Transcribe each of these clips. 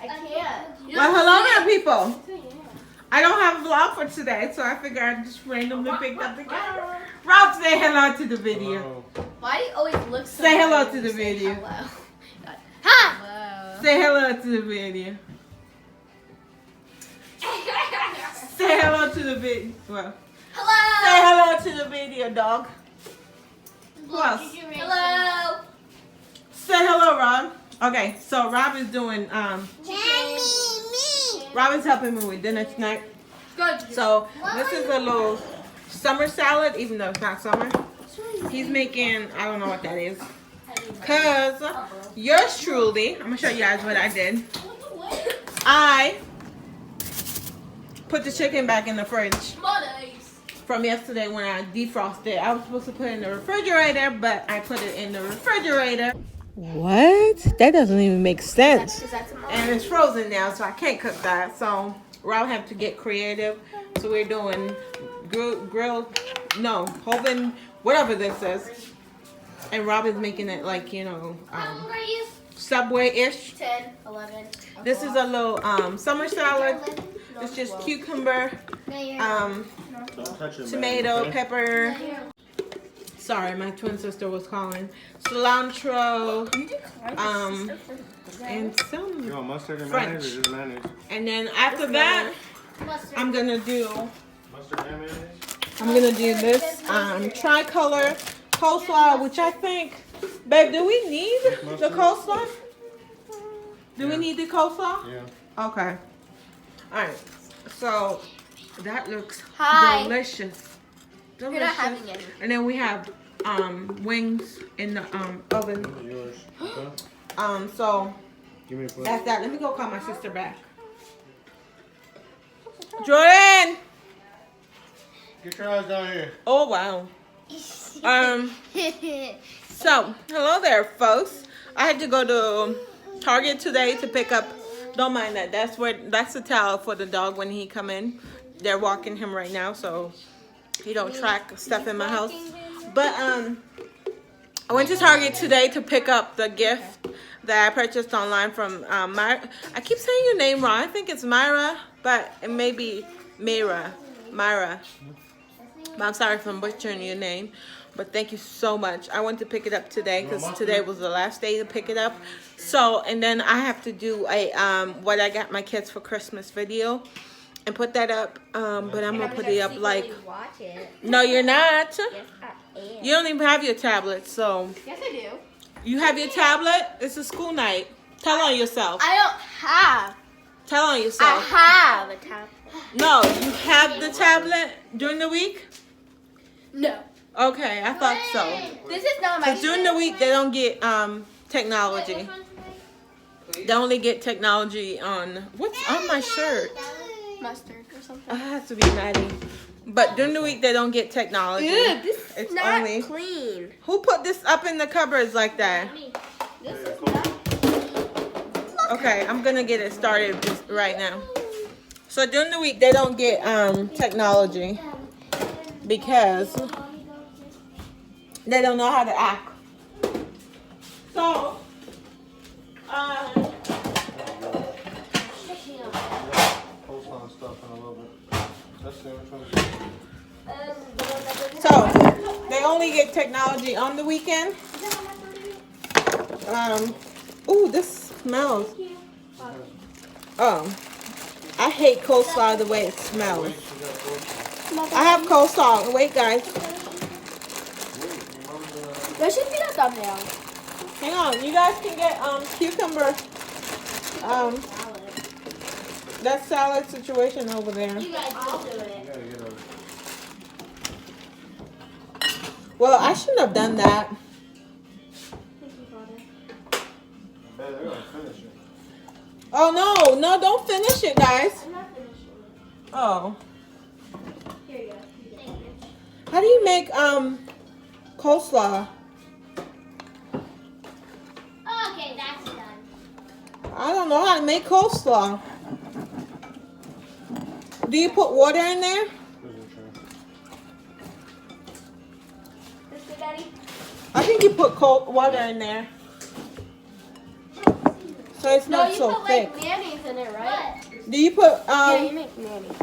I can't. Well, hello there, people. I don't have a vlog for today, so I figured I'd just randomly pick up the camera. Rob, say hello to the video. Why do you always look so Say hello funny to the when you say video. hello? Hi! Hello. Say hello to the video. Say hello to the video. Well, Hello! say hello to the video, dog. Who else? Hello! Say hello, Rob. Okay, so Rob is doing Rob is helping me with dinner tonight. Good. So this is a little summer salad, even though it's not summer. He's making, I don't know what that is. Cause yours truly, I'm gonna show you guys what I did. I put the chicken back in the fridge from yesterday when I defrosted. I was supposed to put it in the refrigerator, but I put it in the refrigerator. What? That doesn't even make sense. And it's frozen now, so I can't cook that. So Rob have to get creative. So we're doing oven, whatever this is. And Rob is making it like, you know, Subway-ish. 10, 11. This is a little summer salad. It's just cucumber, tomato, pepper. Sorry, my twin sister was calling. Cilantro, and some you want mustard and French. mayonnaise or just mayonnaise? And then after that, I'm gonna do Mustard and mayonnaise? this tricolor coleslaw, which I think, babe, do we need the coleslaw? Do we need the coleslaw? Yeah. Okay. All right. So that looks Hi. delicious. You're not having any. And then we have wings in the oven. Yours. Okay. So Give me a plate. that's that. Let me go call my sister back. Jordan. Get your eyes down here. Oh wow. So hello there, folks. I had to go to Target today to pick up. Don't mind that. That's the towel for the dog when he come in. They're walking him right now, so he don't track stuff in my house. But I went to Target today to pick up the gift that I purchased online from Myra. I keep saying your name wrong. I think it's Myra, but it may be Myra. But I'm sorry if I'm butchering your name. But thank you so much. I went to pick it up today because today was the last day to pick it up. So, and then I have to do a what I got my kids for Christmas video and put that up. But I'm gonna put it up like. Watch it. No, you're not. Yes, I am. You don't even have your tablet, so. Yes, I do. You have your tablet? It's a school night. Tell on yourself. I don't have. Tell on yourself. I have a tablet. No, you have the tablet during the week? No. Okay, I thought so. This is not my. Because during the week, they don't get technology. They only get technology on, what's on my shirt? Mustard or something. It has to be Maddie. But during the week, they don't get technology. Ew, this is It's not only- clean. Who put this up in the cupboards like that? This is not. Okay, I'm gonna get it started just right now. So during the week, they don't get technology because they don't know how to act. So, Coleslaw and stuff in a little bit. That's the which one? so they only get technology on the weekend. Ooh, this smells. I hate coleslaw the way it smells. I have coleslaw. Wait, guys. There should be a thumbnail. Hang on. You guys can get cucumber. That salad situation over there. You guys will do it. You gotta get over. Well, I shouldn't have done that. They're gonna finish it. Oh no, don't finish it, guys. I'm not finishing it. Oh. Here you go. Thank you. How do you make coleslaw? Okay, that's done. I don't know how to make coleslaw. Do you put water in there? This good, Daddy? I think you put cold water in there. so it's No, not you so put thick. like mayonnaise in it, right? Do you put Yeah, you make mayonnaise.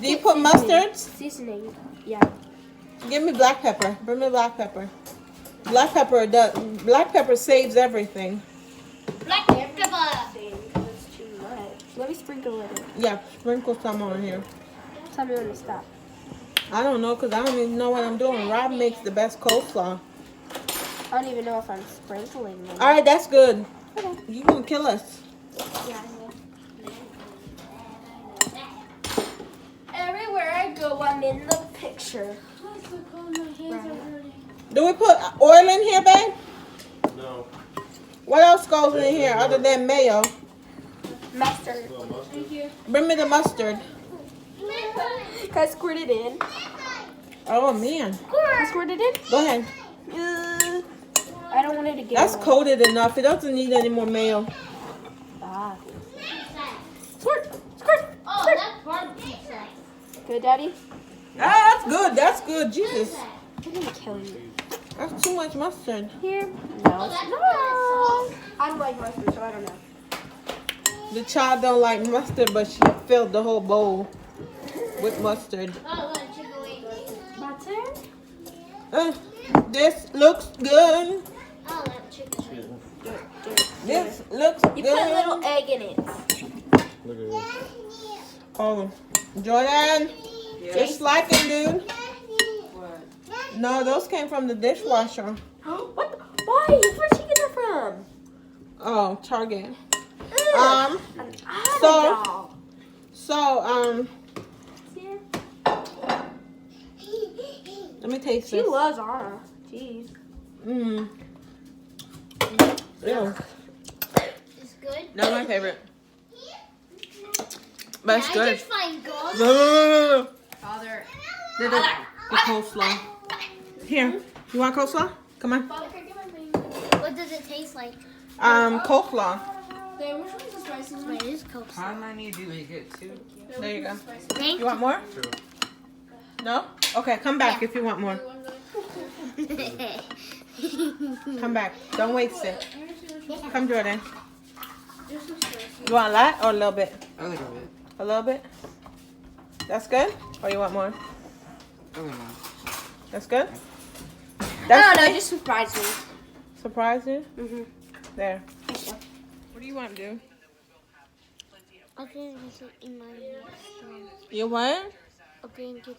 do you put mustard? Seasoning. Yeah. Give me black pepper. Bring me black pepper. Black pepper saves everything. Black pepper. That's too much. Let me sprinkle it in. Yeah, sprinkle some on here. Tell me when to stop. I don't know because I don't even know what I'm doing. Rob makes the best coleslaw. I don't even know if I'm sprinkling them. All right, that's good. Okay. You gonna kill us? Everywhere I go, I'm in the picture. Do we put oil in here, babe? No. What else goes in here other than mayo? Mustard. Well, mustard. Bring me the mustard. Can I squirt it in? Oh man. Can I squirt it in? Go ahead. I don't want it to get That's away. coated enough. It doesn't need any more mayo. Ah. Squirt. Squirt. Oh, Squirt. that's barbecue sauce. Good, Daddy? Ah, that's good. That's good. Jesus. You're gonna kill me. That's too much mustard. Here? Oh, No. that's No. I don't like mustard, so I don't know. The child don't like mustard, but she filled the whole bowl with mustard. Oh, look, chicken wings. Butter? This looks good. Oh, that chicken wings. This looks You put a good. little egg in it. Look at this. Oh, Jordan, just like it, dude. No, those came from the dishwasher. What? Why? Where'd she get that from? Oh, Target. Ugh. So- So, Here. let me taste She this. loves Anna. Jeez. Mmm. Ew. It's good. Not my favorite. But it's I good. just find gold. Father. The coleslaw. Here, you want coleslaw? Come on. What does it taste like? Coleslaw. Wait, it is Coke. How many do we get to? There you go. Thank You want more? Sure. No? Okay, come back if you want more. you. Come back. Don't waste it. Come, Jordan. You want a lot or a little bit? A little bit. A little bit? That's good? Or you want more? A little. That's good? I don't That's know. good? Just surprise me. Surprise you? Mm-hmm. There. What do you want to do? Okay, this is in my restaurant. You what? Okay, and get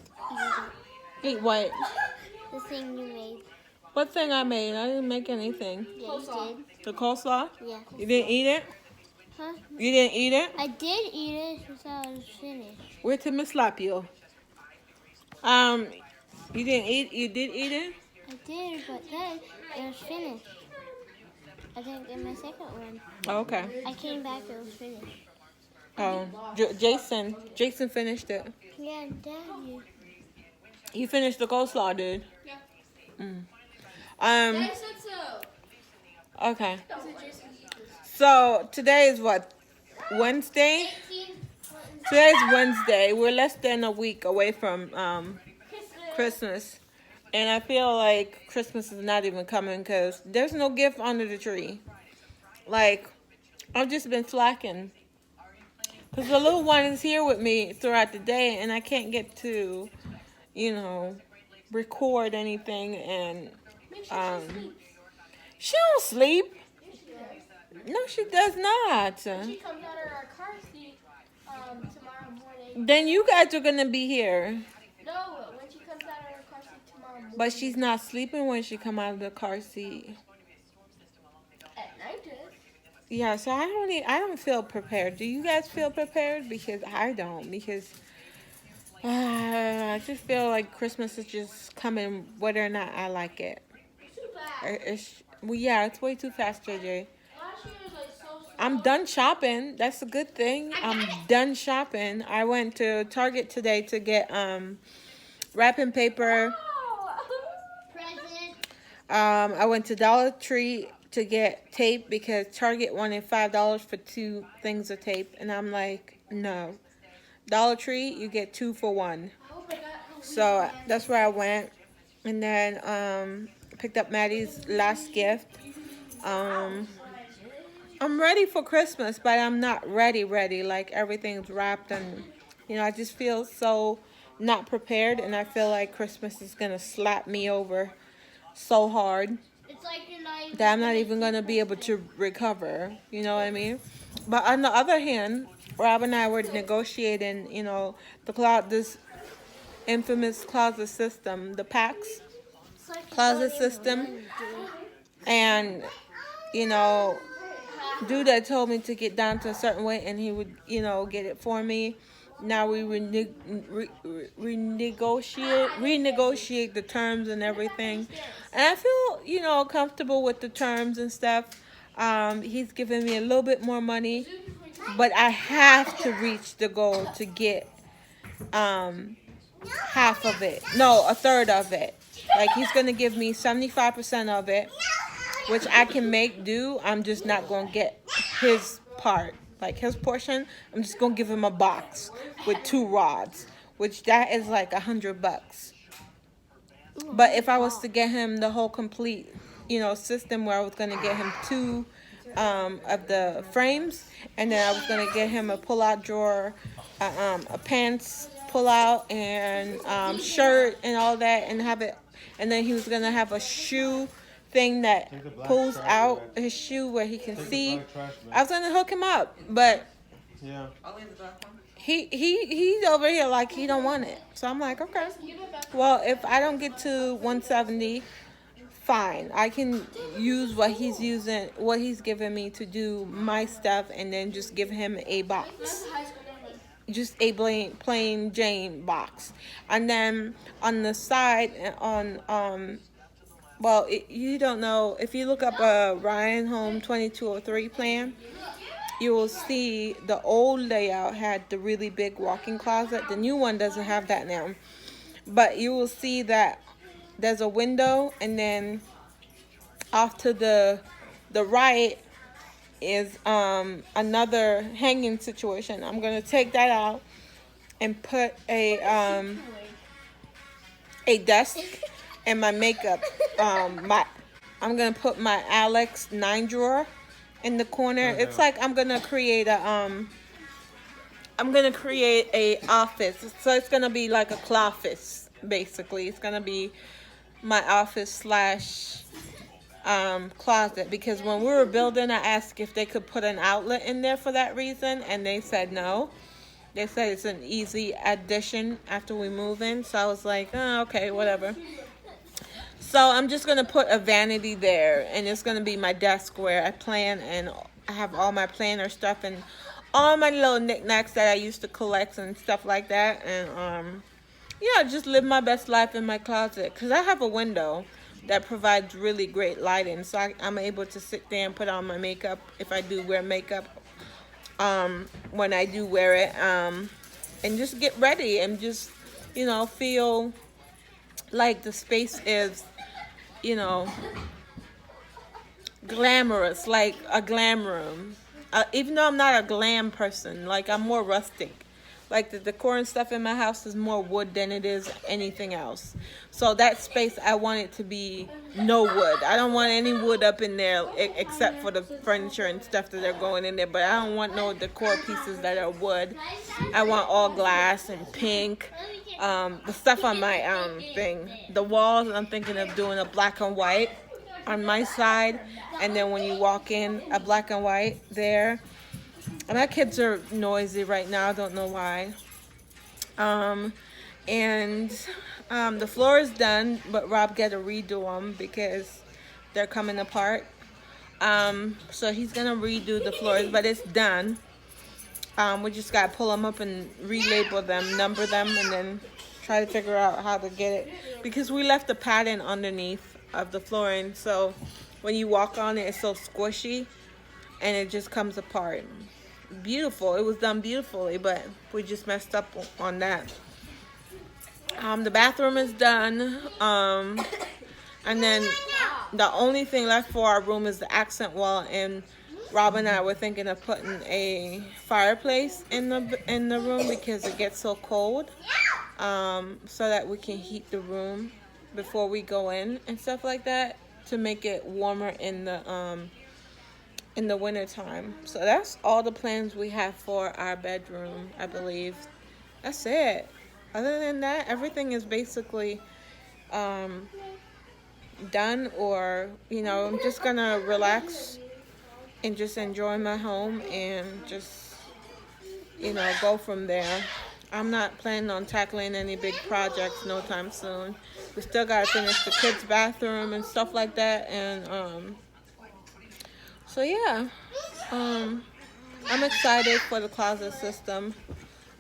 eat Eat what? the thing you made. What thing I made? I didn't make anything. Yeah, you The coleslaw? did. Yeah. You didn't eat it? Huh? You didn't eat it? I did eat it since I was finished. Where to Miss Lapio? You didn't eat? You did eat it? I did, but then it was finished. I didn't get my second one. Oh, okay. I came back, it was finished. Oh, Jason finished it. Yeah, Daddy. You finished the coleslaw, dude. Yeah. Okay. So today is what? Wednesday? Today's Wednesday. We're less than a week away from Christmas. And I feel like Christmas is not even coming because there's no gift under the tree. Like, I've just been slacking. Because the little one is here with me throughout the day and I can't get to, record anything. And she don't sleep. No, she does not. She comes out of our car seat tomorrow morning. Then you guys are going to be here. No, when she comes out of her car seat tomorrow morning. But she's not sleeping when she come out of the car seat. At night, it is. Yeah, so I don't feel prepared. Do you guys feel prepared? Because I don't. Because I just feel like Christmas is just coming whether or not I like it. It's way too fast, JJ. Last year was like so slow. I'm done shopping. That's a good thing. I'm done shopping. I went to Target today to get wrapping paper. Present. I went to Dollar Tree to get tape because Target wanted $5 for 2 things of tape. And I'm like, no. Dollar Tree, you get 2 for 1. So that's where I went. And then picked up Maddie's last gift. I'm ready for Christmas, but I'm not ready. Like everything's wrapped, and I just feel so not prepared, and I feel like Christmas is gonna slap me over so hard It's like you're not even that I'm not even gonna be able to recover. You know what I mean? But on the other hand, Rob and I were negotiating, this infamous closet system, the PAX It's like you closet don't even system, run, dude. and dude that told me to get down to a certain way and he would get it for me. Now we renegotiate the terms and everything, and I feel comfortable with the terms and stuff. He's giving me a little bit more money, but I have to reach the goal to get half of it. No, a third of it. Like, he's gonna give me 75% of it, which I can make do. I'm just not gonna get his part, like his portion. I'm just gonna give him a box with 2 rods, which that is like $100. But if I was to get him the whole complete, system, where I was gonna get him 2 of the frames, and then I was gonna get him a pull-out drawer, a pants pull-out, and shirt and all that, and have it. And then he was gonna have a shoe thing that pulls out his shoe where he can see. I was gonna hook him up, but Yeah. I'll leave the black one. he's over here like he don't want it. So I'm like, okay. Well, if I don't get to 170, fine. I can use what he's giving me to do my stuff, and then just give him a box. Just a plain Jane box. And then on the side, you don't know, if you look up a Ryan Home 2203 plan, you will see the old layout had the really big walk-in closet. The new one doesn't have that now. But you will see that there's a window, and then off to the right is another hanging situation. I'm gonna take that out and put a desk and my makeup. I'm gonna put my Alex 9 drawer in the corner. It's like I'm gonna create a office. So it's gonna be like a cloffice, basically. It's gonna be my office / closet, because when we were building, I asked if they could put an outlet in there for that reason, and they said no. They said it's an easy addition after we move in. So I was like, oh, okay, whatever. So I'm just gonna put a vanity there, and it's gonna be my desk where I plan, and I have all my planner stuff and all my little knickknacks that I used to collect and stuff like that. And just live my best life in my closet, because I have a window that provides really great lighting, so I'm able to sit there and put on my makeup if I do wear makeup, when I do wear it, and just get ready and just feel like the space is glamorous, like a glam room, even though I'm not a glam person. Like, I'm more rustic. Like, the decor and stuff in my house is more wood than it is anything else. So that space, I want it to be no wood. I don't want any wood up in there except for the furniture and stuff that are going in there. But I don't want no decor pieces that are wood. I want all glass and pink. The stuff on my thing. The walls, I'm thinking of doing a black and white on my side. And then when you walk in, a black and white there. And my kids are noisy right now. I don't know why. The floor is done, but Rob got to redo them because they're coming apart. So he's gonna redo the floors, but it's done. We just gotta pull them up and relabel them, number them, and then try to figure out how to get it, because we left the padding underneath of the flooring, so when you walk on it, it's so squishy, and it just comes apart. Beautiful. It was done beautifully, but we just messed up on that. The bathroom is done, and then the only thing left for our room is the accent wall, and Rob and I were thinking of putting a fireplace in the room because it gets so cold, so that we can heat the room before we go in and stuff like that, to make it warmer in the in the winter time. So that's all the plans we have for our bedroom, I believe. That's it. Other than that, everything is basically done, or I'm just gonna relax and just enjoy my home and just go from there. I'm not planning on tackling any big projects no time soon. We still gotta finish the kids' bathroom and stuff like that, and so yeah, I'm excited for the closet system.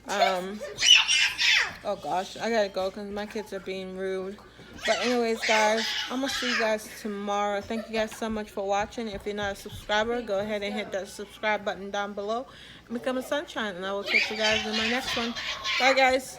Oh gosh, I gotta go because my kids are being rude. But anyways, guys, I'm gonna see you guys tomorrow. Thank you guys so much for watching. If you're not a subscriber, go ahead and hit that subscribe button down below and become a sunshine, and I will catch you guys in my next one. Bye, guys.